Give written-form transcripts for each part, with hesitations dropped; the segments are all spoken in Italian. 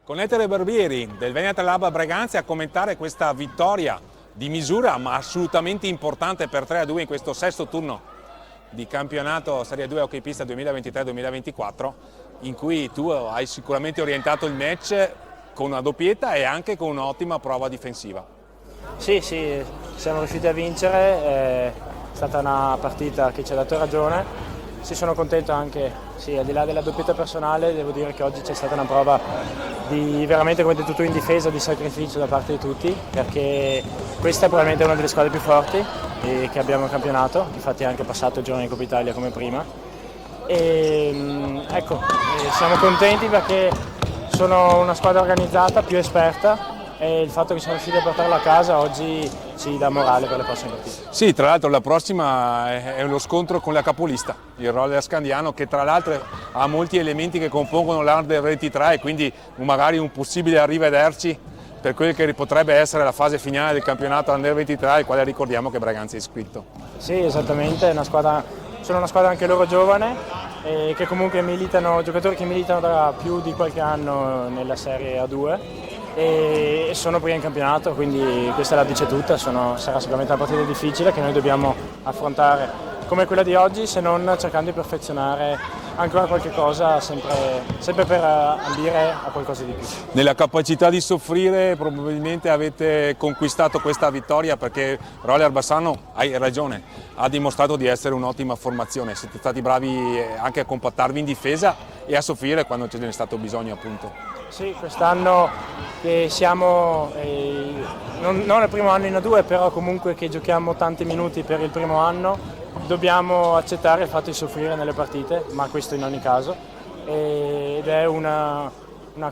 Con Ettore Barbieri del Veneta Lab Breganze a commentare questa vittoria di misura ma assolutamente importante per 3-2 in questo sesto turno di campionato Serie 2 Hockey Pista 2023-2024, in cui tu hai sicuramente orientato il match con una doppietta e anche con un'ottima prova difensiva. Sì, siamo riusciti a vincere, è stata una partita che ci ha dato ragione. Sì, sono contento anche, sì, al di là della doppietta personale, devo dire che oggi c'è stata una prova di veramente, come detto tu, in difesa, di sacrificio da parte di tutti, perché questa è probabilmente una delle squadre più forti che abbiamo in campionato, infatti è anche passato il giorno di Coppa Italia come prima. Siamo contenti perché sono una squadra organizzata, più esperta, e il fatto che siamo riusciti a portarla a casa oggi ci dà morale per le prossime partite. Sì, tra l'altro la prossima è lo scontro con la capolista, il Roller Scandiano, che tra l'altro ha molti elementi che compongono l'Under 23 e quindi magari un possibile arrivederci per quel che potrebbe essere la fase finale del campionato Under 23, al quale ricordiamo che Breganze è iscritto. Sì, esattamente, sono una squadra anche loro giovane, che comunque giocatori che militano da più di qualche anno nella Serie A2 e sono prima in campionato, quindi questa la dice tutta. Sarà sicuramente una partita difficile che noi dobbiamo affrontare come quella di oggi, se non cercando di perfezionare ancora qualche cosa, sempre per ambire a qualcosa di più. Nella capacità di soffrire probabilmente avete conquistato questa vittoria, perché Roller Bassano, hai ragione, ha dimostrato di essere un'ottima formazione, siete stati bravi anche a compattarvi in difesa e a soffrire quando ce n'è stato bisogno, appunto. Sì, quest'anno che siamo non il primo anno in A2, però comunque che giochiamo tanti minuti per il primo anno, dobbiamo accettare il fatto di soffrire nelle partite, ma questo in ogni caso, ed è una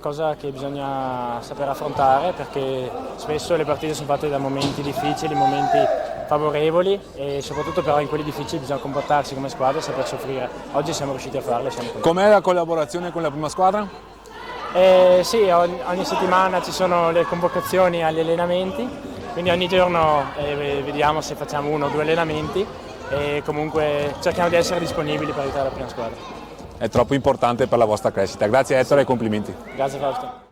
cosa che bisogna saper affrontare, perché spesso le partite sono fatte da momenti difficili, momenti favorevoli, e soprattutto però in quelli difficili bisogna comportarsi come squadra e saper soffrire. Oggi siamo riusciti a farlo. Com'è la collaborazione con la prima squadra? Sì, ogni settimana ci sono le convocazioni agli allenamenti, quindi ogni giorno vediamo se facciamo 1 o 2 allenamenti e comunque cerchiamo di essere disponibili per aiutare la prima squadra. È troppo importante per la vostra crescita. Grazie Ettore e complimenti. Grazie Fausto.